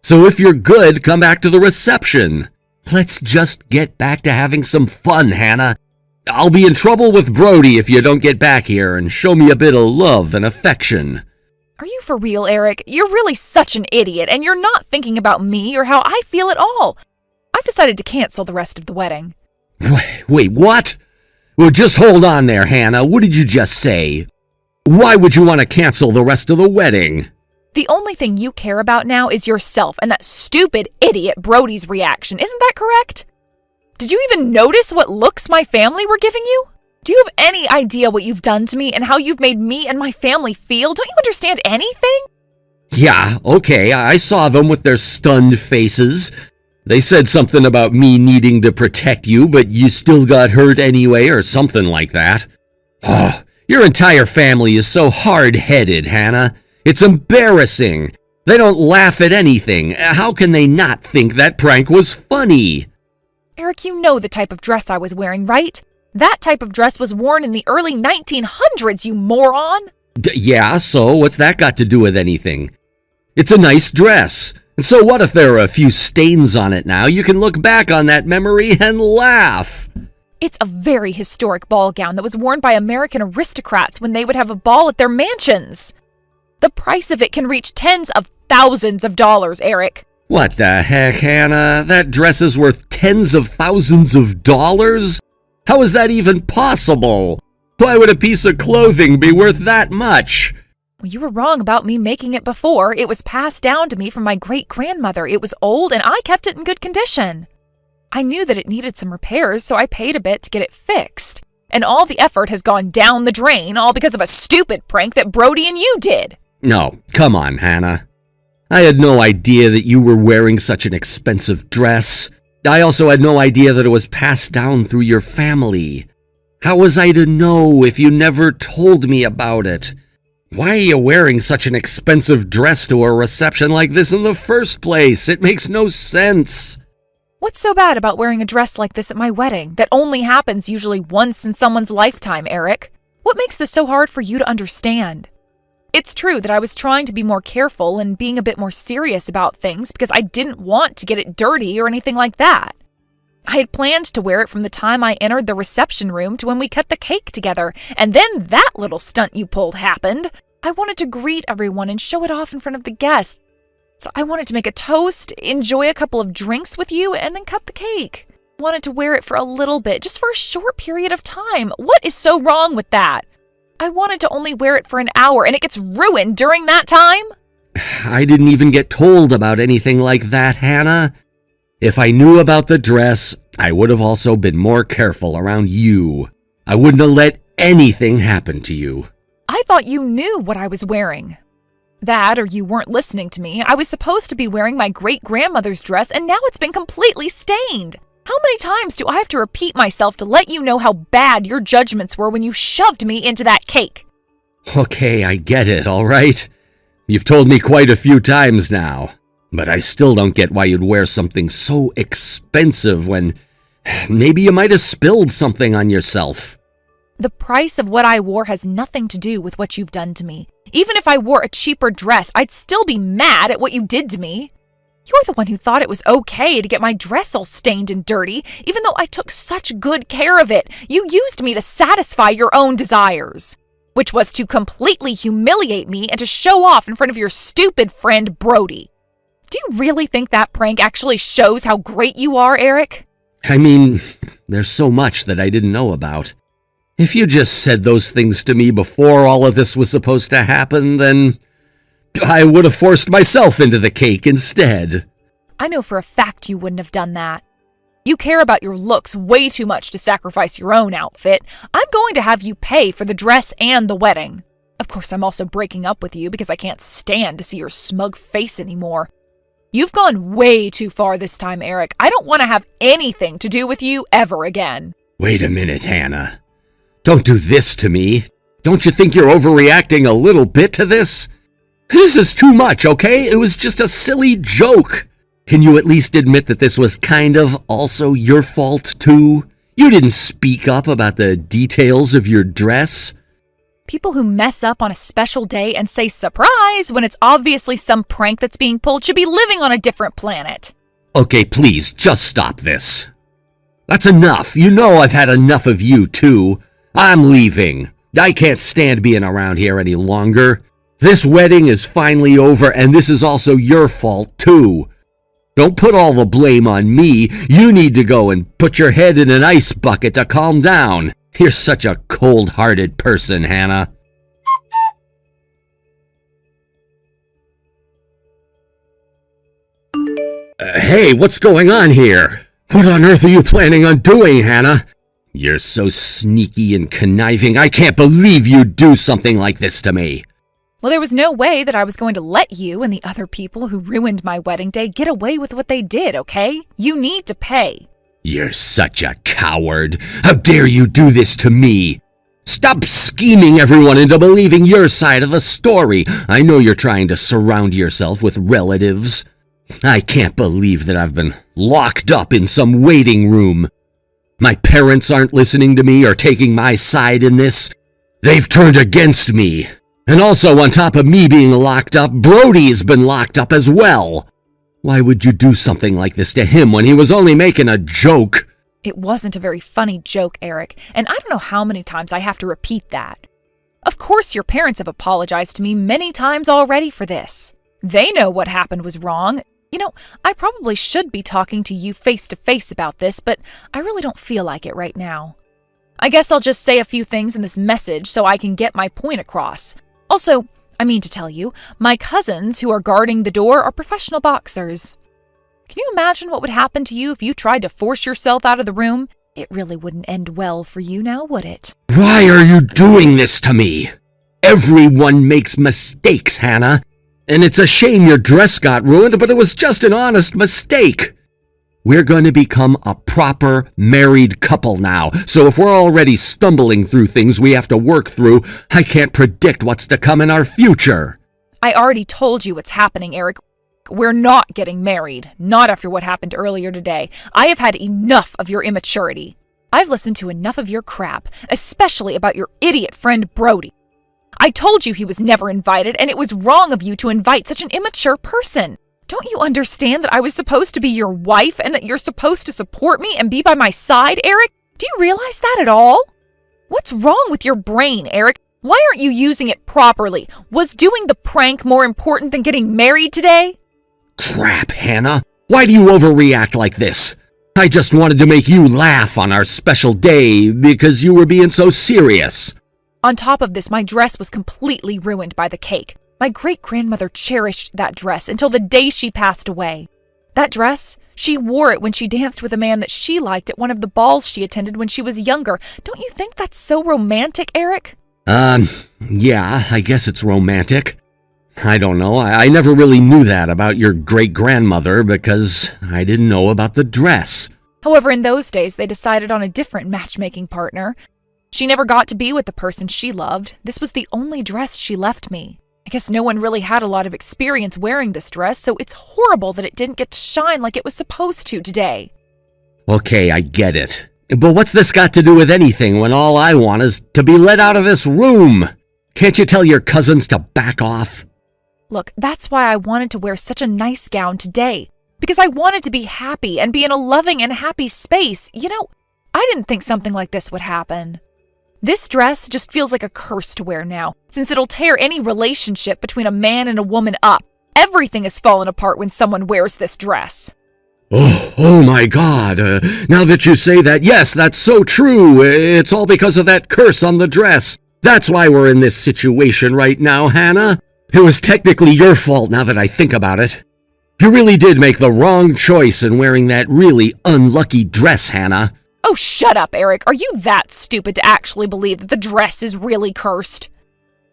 So if you're good, come back to the reception. Let's just get back to having some fun, Hannah. I'll be in trouble with Brody if you don't get back here and show me a bit of love and affection.
Are you for real, Eric? You're really such an idiot, and you're not thinking about me or how I feel at all. I've decided to cancel the rest of the wedding.
Wait, what? Well, just hold on there, Hannah. What did you just say? Why would you want to cancel the rest of the wedding?
The only thing you care about now is yourself and that stupid idiot Brody's reaction. Isn't that correct? Did you even notice what looks my family were giving you? Do you have any idea what you've done to me and how you've made me and my family feel? Don't you understand anything?
Yeah, okay, I saw them with their stunned faces. They said something about me needing to protect you, but you still got hurt anyway, or something like that. Oh, your entire family is so hard-headed, Hannah. It's embarrassing. They don't laugh at anything. How can they not think that prank was funny?
Eric, you know the type of dress I was wearing, right? That type of dress was worn in the early 1900s, you moron!
Yeah, so what's that got to do with anything? It's a nice dress. And so what if there are a few stains on it now? You can look back on that memory and laugh.
It's a very historic ball gown that was worn by American aristocrats when they would have a ball at their mansions. The price of it can reach tens of thousands of dollars, Eric.
What the heck, Hannah? That dress is worth tens of thousands of dollars? How is that even possible? Why would a piece of clothing be worth that much?
Well, you were wrong about me making it before. It was passed down to me from my great-grandmother. It was old, and I kept it in good condition. I knew that it needed some repairs, so I paid a bit to get it fixed. And all the effort has gone down the drain, all because of a stupid prank that Brody and you did.
No, come on, Hannah. I had no idea that you were wearing such an expensive dress. I also had no idea that it was passed down through your family. How was I to know if you never told me about it? Why are you wearing such an expensive dress to a reception like this in the first place? It makes no sense.
What's so bad about wearing a dress like this at my wedding that only happens usually once in someone's lifetime, Eric? What makes this so hard for you to understand? It's true that I was trying to be more careful and being a bit more serious about things because I didn't want to get it dirty or anything like that. I had planned to wear it from the time I entered the reception room to when we cut the cake together, and then that little stunt you pulled happened. I wanted to greet everyone and show it off in front of the guests. So I wanted to make a toast, enjoy a couple of drinks with you, and then cut the cake. Wanted to wear it for a little bit, just for a short period of time. What is so wrong with that? I wanted to only wear it for an hour, and it gets ruined during that time?
I didn't even get told about anything like that, Hannah. If I knew about the dress, I would have also been more careful around you. I wouldn't have let anything happen to you.
I thought you knew what I was wearing. That, or you weren't listening to me. I was supposed to be wearing my great-grandmother's dress, and now it's been completely stained. How many times do I have to repeat myself to let you know how bad your judgments were when you shoved me into that cake?
Okay, I get it, all right? You've told me quite a few times now, but I still don't get why you'd wear something so expensive when maybe you might have spilled something on yourself.
The price of what I wore has nothing to do with what you've done to me. Even if I wore a cheaper dress, I'd still be mad at what you did to me. You're the one who thought it was okay to get my dress all stained and dirty, even though I took such good care of it. You used me to satisfy your own desires, which was to completely humiliate me and to show off in front of your stupid friend Brody. Do you really think that prank actually shows how great you are, Eric?
I mean, there's so much that I didn't know about. If you just said those things to me before all of this was supposed to happen, then I would have forced myself into the cake instead.
I know for a fact you wouldn't have done that. You care about your looks way too much to sacrifice your own outfit. I'm going to have you pay for the dress and the wedding. Of course, I'm also breaking up with you because I can't stand to see your smug face anymore. You've gone way too far this time, Eric. I don't want to have anything to do with you ever again.
Wait a minute, Hannah. Don't do this to me. Don't you think you're overreacting a little bit to this? This is too much, okay? It was just a silly joke. Can you at least admit that this was kind of also your fault, too? You didn't speak up about the details of your dress.
People who mess up on a special day and say surprise when it's obviously some prank that's being pulled should be living on a different planet.
Okay, please, just stop this. That's enough. You know I've had enough of you, too. I'm leaving. I can't stand being around here any longer. This wedding is finally over, and this is also your fault, too. Don't put all the blame on me. You need to go and put your head in an ice bucket to calm down. You're such a cold-hearted person, Hannah. Hey, what's going on here? What on earth are you planning on doing, Hannah? You're so sneaky and conniving. I can't believe you'd do something like this to me.
Well, there was no way that I was going to let you and the other people who ruined my wedding day get away with what they did, okay? You need to pay.
You're such a coward. How dare you do this to me? Stop scheming everyone into believing your side of the story. I know you're trying to surround yourself with relatives. I can't believe that I've been locked up in some waiting room. My parents aren't listening to me or taking my side in this. They've turned against me. And also, on top of me being locked up, Brody's been locked up as well. Why would you do something like this to him when he was only making a joke?
It wasn't a very funny joke, Eric, and I don't know how many times I have to repeat that. Of course your parents have apologized to me many times already for this. They know what happened was wrong. You know, I probably should be talking to you face to face about this, but I really don't feel like it right now. I guess I'll just say a few things in this message so I can get my point across. Also, I mean to tell you, my cousins who are guarding the door are professional boxers. Can you imagine what would happen to you if you tried to force yourself out of the room? It really wouldn't end well for you now, would it?
Why are you doing this to me? Everyone makes mistakes, Hannah. And it's a shame your dress got ruined, but it was just an honest mistake. We're going to become a proper married couple now, so if we're already stumbling through things we have to work through, I can't predict what's to come in our future.
I already told you what's happening, Eric. We're not getting married, not after what happened earlier today. I have had enough of your immaturity. I've listened to enough of your crap, especially about your idiot friend Brody. I told you he was never invited, and it was wrong of you to invite such an immature person. Don't you understand that I was supposed to be your wife and that you're supposed to support me and be by my side, Eric? Do you realize that at all? What's wrong with your brain, Eric? Why aren't you using it properly? Was doing the prank more important than getting married today?
Crap, Hannah. Why do you overreact like this? I just wanted to make you laugh on our special day because you were being so serious.
On top of this, my dress was completely ruined by the cake. My great-grandmother cherished that dress until the day she passed away. That dress, she wore it when she danced with a man that she liked at one of the balls she attended when she was younger. Don't you think that's so romantic, Eric?
Yeah, I guess it's romantic. I don't know. I never really knew that about your great-grandmother because I didn't know about the dress.
However, in those days, they decided on a different matchmaking partner. She never got to be with the person she loved. This was the only dress she left me. I guess no one really had a lot of experience wearing this dress, so it's horrible that it didn't get to shine like it was supposed to today.
Okay, I get it. But what's this got to do with anything when all I want is to be let out of this room? Can't you tell your cousins to back off?
Look, that's why I wanted to wear such a nice gown today. Because I wanted to be happy and be in a loving and happy space. You know, I didn't think something like this would happen. This dress just feels like a curse to wear now, since it'll tear any relationship between a man and a woman up. Everything has fallen apart when someone wears this dress.
Oh my God. Now that you say that, yes, that's so true. It's all because of that curse on the dress. That's why we're in this situation right now, Hannah. It was technically your fault now that I think about it. You really did make the wrong choice in wearing that really unlucky dress, Hannah.
Oh, shut up, Eric. Are you that stupid to actually believe that the dress is really cursed?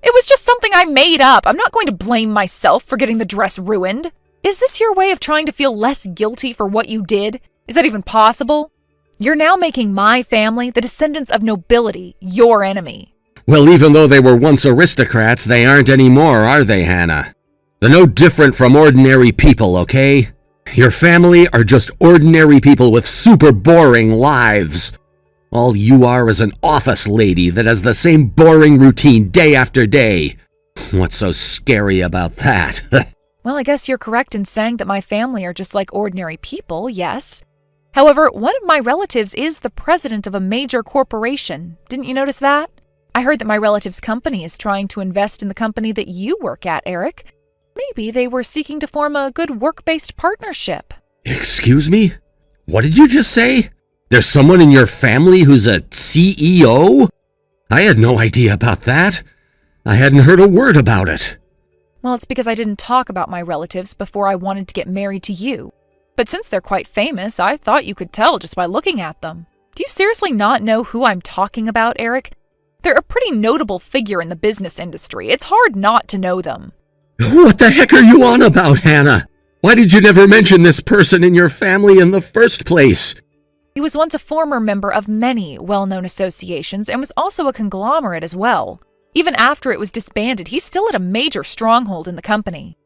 It was just something I made up. I'm not going to blame myself for getting the dress ruined. Is this your way of trying to feel less guilty for what you did? Is that even possible? You're now making my family, the descendants of nobility, your enemy.
Well, even though they were once aristocrats, they aren't anymore, are they, Hannah? They're no different from ordinary people, okay? Your family are just ordinary people with super boring lives. All you are is an office lady that has the same boring routine day after day. What's so scary about that?
Well, I guess you're correct in saying that my family are just like ordinary people, yes. However, one of my relatives is the president of a major corporation. Didn't you notice that? I heard that my relative's company is trying to invest in the company that you work at, Eric. Maybe they were seeking to form a good work-based partnership.
Excuse me? What did you just say? There's someone in your family who's a CEO? I had no idea about that. I hadn't heard a word about it.
Well, it's because I didn't talk about my relatives before I wanted to get married to you. But since they're quite famous, I thought you could tell just by looking at them. Do you seriously not know who I'm talking about, Eric? They're a pretty notable figure in the business industry. It's hard not to know them.
What the heck are you on about, Hannah? Why did you never mention this person in your family in the first place?
He was once a former member of many well-known associations and was also a conglomerate as well. Even after it was disbanded, he still had a major stronghold in the company.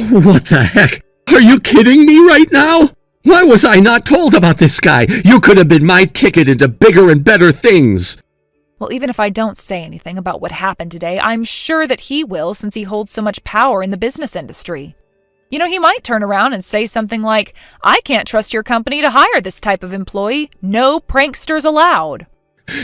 What the heck? Are you kidding me right now? Why was I not told about this guy? You could have been my ticket into bigger and better things.
Well, even if I don't say anything about what happened today, I'm sure that he will since he holds so much power in the business industry. You know, he might turn around and say something like, "I can't trust your company to hire this type of employee. No pranksters allowed."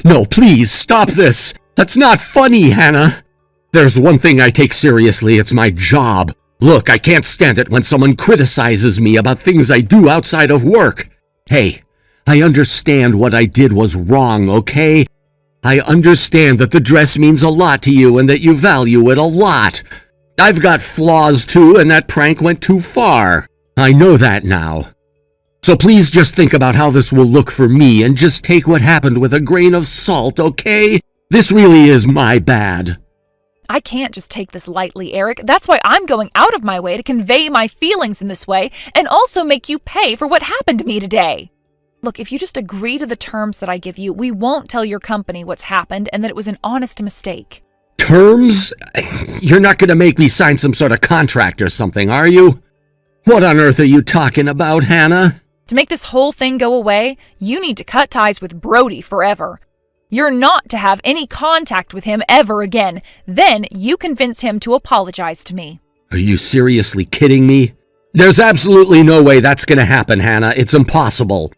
No, please, stop this. That's not funny, Hannah. There's one thing I take seriously, it's my job. Look, I can't stand it when someone criticizes me about things I do outside of work. Hey, I understand what I did was wrong, okay? I understand that the dress means a lot to you and that you value it a lot. I've got flaws too, and that prank went too far. I know that now. So please just think about how this will look for me and just take what happened with a grain of salt, okay? This really is my bad.
I can't just take this lightly, Eric. That's why I'm going out of my way to convey my feelings in this way and also make you pay for what happened to me today. Look, if you just agree to the terms that I give you, we won't tell your company what's happened and that it was an honest mistake.
Terms? You're not going to make me sign some sort of contract or something, are you? What on earth are you talking about, Hannah?
To make this whole thing go away, you need to cut ties with Brody forever. You're not to have any contact with him ever again. Then you convince him to apologize to me.
Are you seriously kidding me? There's absolutely no way that's going to happen, Hannah. It's impossible.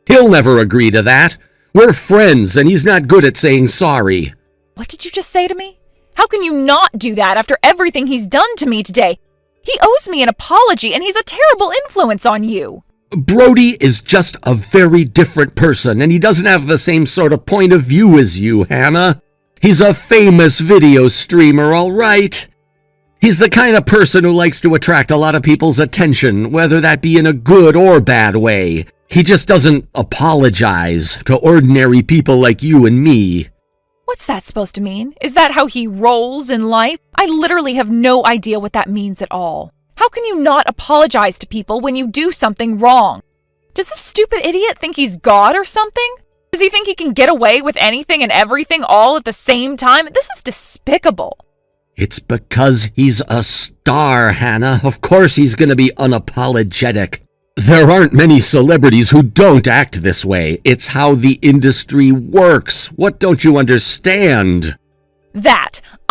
He'll never agree to that. We're friends, and he's not good at saying sorry.
What did you just say to me? How can you not do that after everything he's done to me today? He owes me an apology, and he's a terrible influence on you.
Brody is just a very different person, and he doesn't have the same sort of point of view as you, Hannah. He's a famous video streamer, all right? He's the kind of person who likes to attract a lot of people's attention, whether that be in a good or bad way. He just doesn't apologize to ordinary people like you and me.
What's that supposed to mean? Is that how he rolls in life? I literally have no idea what that means at all. How can you not apologize to people when you do something wrong? Does this stupid idiot think he's God or something? Does he think he can get away with anything and everything all at the same time? This is despicable.
It's because he's a star, Hannah. Of course he's going to be unapologetic. There aren't many celebrities who don't act this way. It's how the industry works. What don't you understand?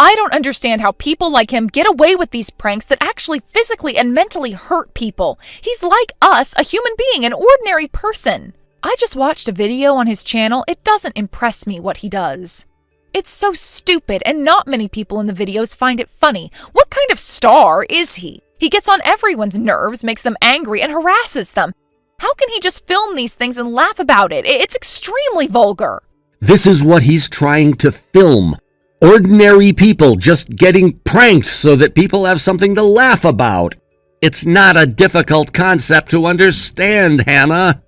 I don't understand how people like him get away with these pranks that actually physically and mentally hurt people. He's like us, a human being, an ordinary person. I just watched a video on his channel. It doesn't impress me what he does. It's so stupid, and not many people in the videos find it funny. What kind of star is he? He gets on everyone's nerves, makes them angry, and harasses them. How can he just film these things and laugh about it? It's extremely vulgar.
This is what he's trying to film. Ordinary people just getting pranked so that people have something to laugh about. It's not a difficult concept to understand, Hannah.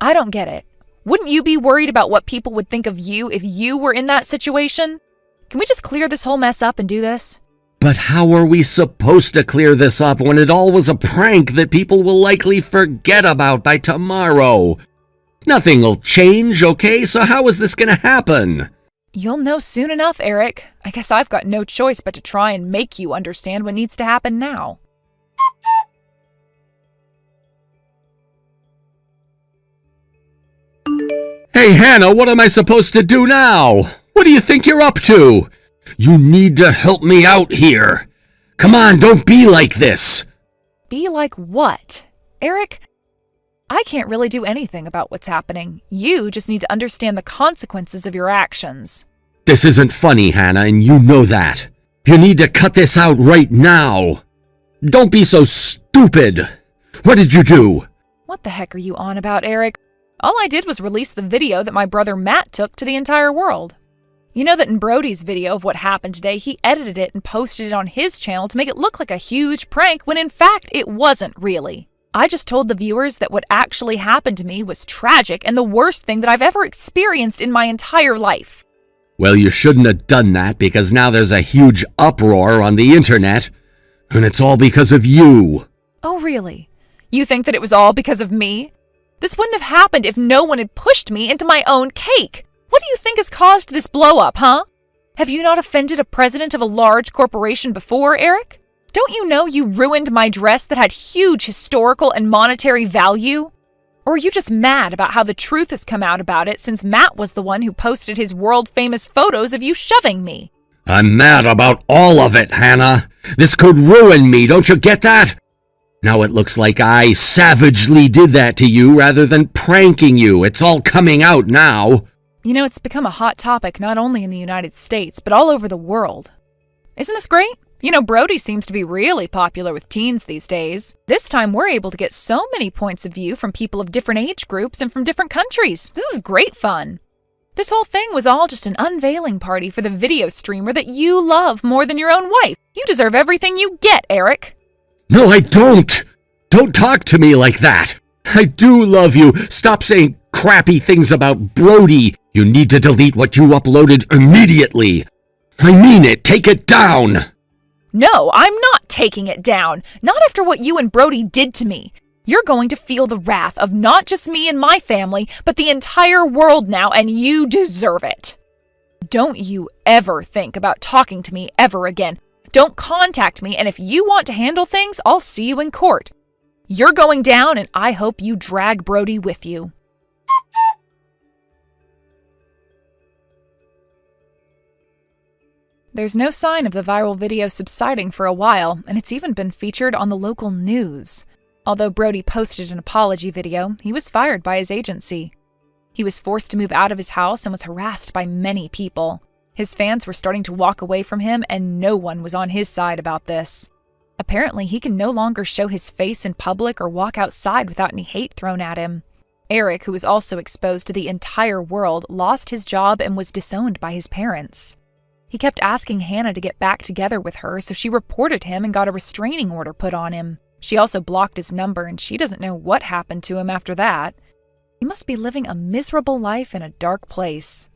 I don't get it. Wouldn't you be worried about what people would think of you if you were in that situation? Can we just clear this whole mess up and do this?
But how are we supposed to clear this up when it all was a prank that people will likely forget about by tomorrow? Nothing will change, okay? So how is this going to happen?
You'll know soon enough, Eric. I guess I've got no choice but to try and make you understand what needs to happen now.
Hey, Hannah, what am I supposed to do now? What do you think you're up to? You need to help me out here. Come on, don't be like this.
Be like what? Eric, I can't really do anything about what's happening. You just need to understand the consequences of your actions.
This isn't funny, Hannah, and you know that. You need to cut this out right now. Don't be so stupid. What did you do?
What the heck are you on about, Eric? All I did was release the video that my brother Matt took to the entire world. You know that in Brody's video of what happened today, he edited it and posted it on his channel to make it look like a huge prank when in fact it wasn't really. I just told the viewers that what actually happened to me was tragic and the worst thing that I've ever experienced in my entire life.
Well, you shouldn't have done that because now there's a huge uproar on the internet, and it's all because of you.
Oh, really? You think that it was all because of me? This wouldn't have happened if no one had pushed me into my own cake. What do you think has caused this blow-up, huh? Have you not offended a president of a large corporation before, Eric? Don't you know you ruined my dress that had huge historical and monetary value? Or are you just mad about how the truth has come out about it since Matt was the one who posted his world-famous photos of you shoving me?
I'm mad about all of it, Hannah. This could ruin me, don't you get that? Now it looks like I savagely did that to you rather than pranking you. It's all coming out now.
You know, it's become a hot topic not only in the United States, but all over the world. Isn't this great? You know, Brody seems to be really popular with teens these days. This time we're able to get so many points of view from people of different age groups and from different countries. This is great fun. This whole thing was all just an unveiling party for the video streamer that you love more than your own wife. You deserve everything you get, Eric.
No, I don't. Don't talk to me like that. I do love you. Stop saying crappy things about Brody. You need to delete what you uploaded immediately. I mean it. Take it down.
No, I'm not taking it down. Not after what you and Brody did to me. You're going to feel the wrath of not just me and my family, but the entire world now, and you deserve it. Don't you ever think about talking to me ever again. Don't contact me, and if you want to handle things, I'll see you in court. You're going down, and I hope you drag Brody with you. There's no sign of the viral video subsiding for a while, and it's even been featured on the local news. Although Brody posted an apology video, he was fired by his agency. He was forced to move out of his house and was harassed by many people. His fans were starting to walk away from him, and no one was on his side about this. Apparently, he can no longer show his face in public or walk outside without any hate thrown at him. Eric, who was also exposed to the entire world, lost his job and was disowned by his parents. He kept asking Hannah to get back together with her, so she reported him and got a restraining order put on him. She also blocked his number, and she doesn't know what happened to him after that. He must be living a miserable life in a dark place.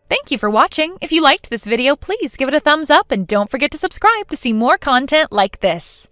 Thank you for watching. If you liked this video, please give it a thumbs up and don't forget to subscribe to see more content like this.